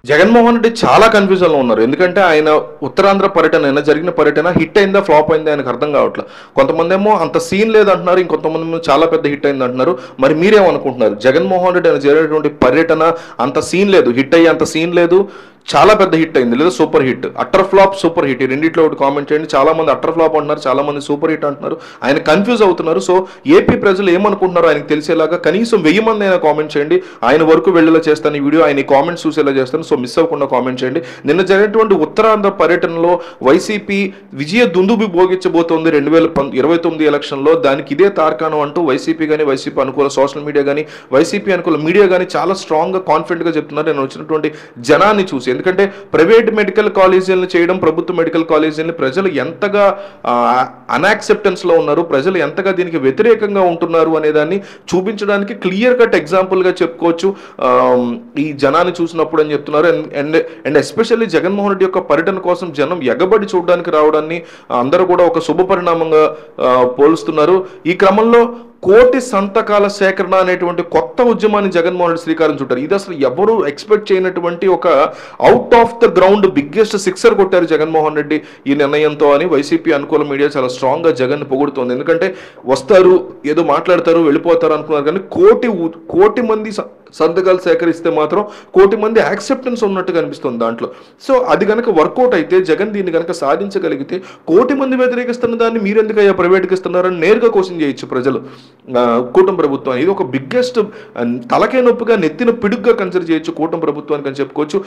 జగన్మోహన్ రెడ్డి చాలా కన్ఫ్యూజన్లో ఉన్నారు. ఎందుకంటే ఆయన ఉత్తరాంధ్ర పర్యటన అయినా జరిగిన పర్యటన హిట్ అయిందా ఫ్లాప్ అయిందా ఆయనకు అర్థం కావట్లేదు. కొంతమంది ఏమో అంత సీన్ లేదంటున్నారు, ఇంకొంతమంది ఏమో చాలా పెద్ద హిట్ అయింది అంటున్నారు. మరి మీరేమనుకుంటున్నారు? జగన్మోహన్ రెడ్డి ఆయన జరిగినటువంటి పర్యటన అంత సీన్ లేదు, హిట్ అయ్యి అంత సీన్ లేదు, చాలా పెద్ద హిట్ అయింది, లేదా super hit, utter flop super hit, ఈ రెండిట్లో ఒకటి కామెంట్ చేయండి. చాలా మంది అట్టర్ ఫ్లాప్ అంటున్నారు, చాలా మంది సూపర్ హిట్ అంటున్నారు. ఆయన కన్ఫ్యూజ్ అవుతున్నారు. సో ఏపీ ప్రజలు ఏమనుకుంటున్నారో ఆయనకు తెలిసేలాగా కనీసం 1000 మంది అయినా కామెంట్ చేయండి. ఆయన వరకు వెళ్ళేలా చేస్తాను ఈ వీడియో, ఆయన కామెంట్స్ చూసేలా చేస్తాను. సో మిస్ అవ్వకుండా కామెంట్ చేయండి. నిన్న జరిగినటువంటి ఉత్తరాంధ్ర పర్యటనలో వైసీపీ విజయ దుందుబి భోగించబోతోంది 2029 ఎలక్షన్లో. దానికి ఇదే తార్కాణం అంటూ వైసీపీ కానీ, వైసీపీ అనుకూల సోషల్ మీడియా కానీ, వైసీపీ అనుకూల మీడియా కానీ చాలా స్ట్రాంగ్గా కాన్ఫిడెంట్గా చెప్తున్నారు నేను వచ్చినటువంటి జనాన్ని చూసి. ఎందుకంటే ప్రైవేట్ మెడికల్ కాలేజీలను చేయడం, ప్రభుత్వ మెడికల్ కాలేజీలను ప్రజలు ఎంతగా అన్యాక్సెప్టెన్స్లో ఉన్నారు, ప్రజలు ఎంతగా దీనికి వ్యతిరేకంగా ఉంటున్నారు అనే దాన్ని చూపించడానికి క్లియర్ కట్ ఎగ్జాంపుల్గా చెప్పుకోవచ్చు ఈ జనాన్ని చూసినప్పుడు అని చెప్తున్నారు. అండ్ ఎస్పెషల్లీ జగన్మోహన్ రెడ్డి యొక్క పర్యటన కోసం జనం ఎగబడి చూడడానికి రావడాన్ని అందరూ కూడా ఒక శుభ పరిణామంగా పోలుస్తున్నారు. ఈ క్రమంలో కోటి సంతకాల సేకరణ అనేటువంటి కొత్త ఉద్యమాన్ని జగన్మోహన్ రెడ్డి శ్రీకారం చుట్టారు. ఇది అసలు ఎవరు ఎక్స్పెక్ట్ చేయనటువంటి ఒక out of the ground biggest sixer కొట్టారు జగన్మోహన్ రెడ్డి ఈ నిర్ణయంతో అని వైసీపీ అనుకూల మీడియా చాలా స్ట్రాంగ్గా జగన్ పొగుడుతోంది. ఎందుకంటే వస్తారు, ఏదో మాట్లాడతారు, వెళ్ళిపోతారు అనుకున్నారు, కానీ కోటి మంది సంతకాలు సేకరిస్తే మాత్రం కోటి మంది యాక్సెప్టెన్స్ ఉన్నట్టుగా అనిపిస్తుంది దాంట్లో. సో అది కనుక వర్కౌట్ అయితే, జగన్ దీన్ని కనుక సాధించగలిగితే, కోటి మంది వ్యతిరేకిస్తున్న దాన్ని మీరెందుకు అయ్యా ప్రైవేట్కి ఇస్తున్నారని నేరుగా క్వశ్చన్ చేయొచ్చు ప్రజలు కూటమి ప్రభుత్వం. ఇది ఒక బిగ్గెస్ట్ తలకే నొప్పిగా, నెత్తిన పిడుగ్గా కన్సిడర్ చేయొచ్చు కూటమి ప్రభుత్వానికి అని చెప్పుకోవచ్చు.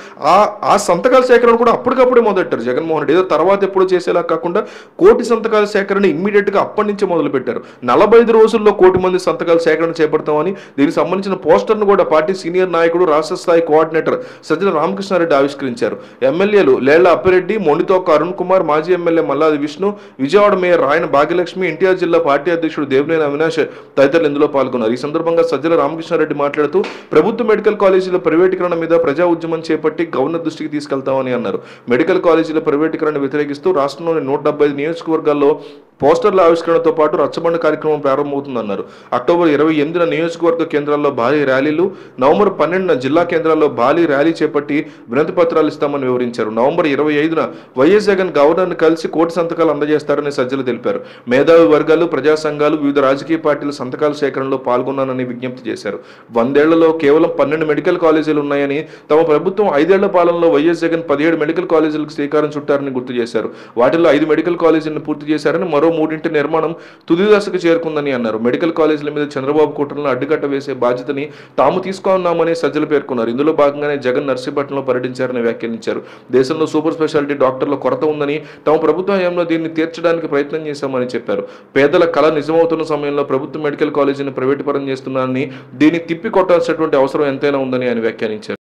ఆ సంతకాల సేకరణ కూడా అప్పటికప్పుడే మొదలెట్టారు జగన్మోహన్ రెడ్డి. ఏదో తర్వాత ఎప్పుడు చేసేలా కాకుండా కోటి సంతకాల సేకరణ ఇమ్మీడియట్గా అప్పటి నుంచే మొదలుపెట్టారు. 45 రోజుల్లో కోటి మంది సంతకాల సేకరణ చేపడతామని దీనికి సంబంధించిన పోస్టర్ను కూడా పార్టీ సీనియర్ నాయకుడు, రాష్ట్ర స్థాయి కోఆర్డినేటర్ సజ్జల రామకృష్ణారెడ్డి ఆవిష్కరించారు. ఎమ్మెల్యేలు లేళ్ల అప్పిరెడ్డి, మొండితోక అరుణ్ కుమార్, మాజీ ఎమ్మెల్యే మల్లాది విష్ణు, విజయవాడ మేయర్ రాయన భాగ్యలక్ష్మి, ఎన్టీఆర్ జిల్లా పార్టీ అధ్యక్షుడు దేవినేని అవినాష్ తదితరులు ఇందులో పాల్గొన్నారు. ఈ సందర్భంగా సజ్జల రామకృష్ణారెడ్డి మాట్లాడుతూ ప్రభుత్వ మెడికల్ కాలేజీల ప్రైవేటీకరణ మీద ప్రజా ఉద్యమం చేపట్టి గవర్నర్ దృష్టికి తీసుకెళ్తామని అన్నారు. మెడికల్ కాలేజీల ప్రైవేటీకరణ వ్యతిరేకిస్తూ రాష్ట్రంలోని 175 నియోజకవర్గాల్లో పోస్టర్ల ఆవిష్కరణతో పాటు రచ్చబండ కార్యక్రమం ప్రారంభమవుతుందన్నారు. అక్టోబర్ 28న నియోజకవర్గ కేంద్రాల్లో భారీ ర్యాలీలు, నవంబర్ 12న జిల్లా కేంద్రాల్లో భారీ ర్యాలీ చేపట్టి వినతి పత్రాలు ఇస్తామని వివరించారు. నవంబర్ 25న వైఎస్ జగన్ గవర్నర్ను కలిసి కోటి సంతకాలు అందజేస్తారని సజ్జలు తెలిపారు. మేధావి వర్గాలు, ప్రజా సంఘాలు, వివిధ రాజకీయ పార్టీల సంతకాల సేకరణలో పాల్గొన్నానని విజ్ఞప్తి చేశారు. 100 ఏళ్లలో కేవలం 12 మెడికల్ కాలేజీలు ఉన్నాయని, తమ ప్రభుత్వం 5 ఏళ్ల పాలనలో వైఎస్ జగన్ 17 మెడికల్ కాలేజీలకు శ్రీకారం చుట్టారని గుర్తు చేశారు. వాటిల్లో 5 మెడికల్ కాలేజీలను పూర్తి చేశారని, మరో 3 నిర్మాణం తుది దశకు చేరుకుందని అన్నారు. మెడికల్ కాలేజీల మీద చంద్రబాబు కుట్రలను అడ్డుకట్ట వేసే బాధ్యతని తాము తీసుకున్నామని సజ్జలు పేర్కొన్నారు. ఇందులో భాగంగానే జగన్ నర్సీపట్నంలో పర్యటించారని వ్యాఖ్యానించారు. దేశంలో సూపర్ స్పెషాలిటీ డాక్టర్ల కొరత ఉందని, తమ ప్రభుత్వ హయాంలో దీన్ని తీర్చడానికి ప్రయత్నం చేశామని చెప్పారు. పేదల కళ నిజమవుతున్న సమయంలో ప్రభుత్వ మెడికల్ కాలేజీని ప్రైవేటు పరం చేస్తున్నారని, దీన్ని తిప్పి కొట్టాల్సినటువంటి అవసరం ఎంతైనా ఉందని ఆయన వ్యాఖ్యానించారు.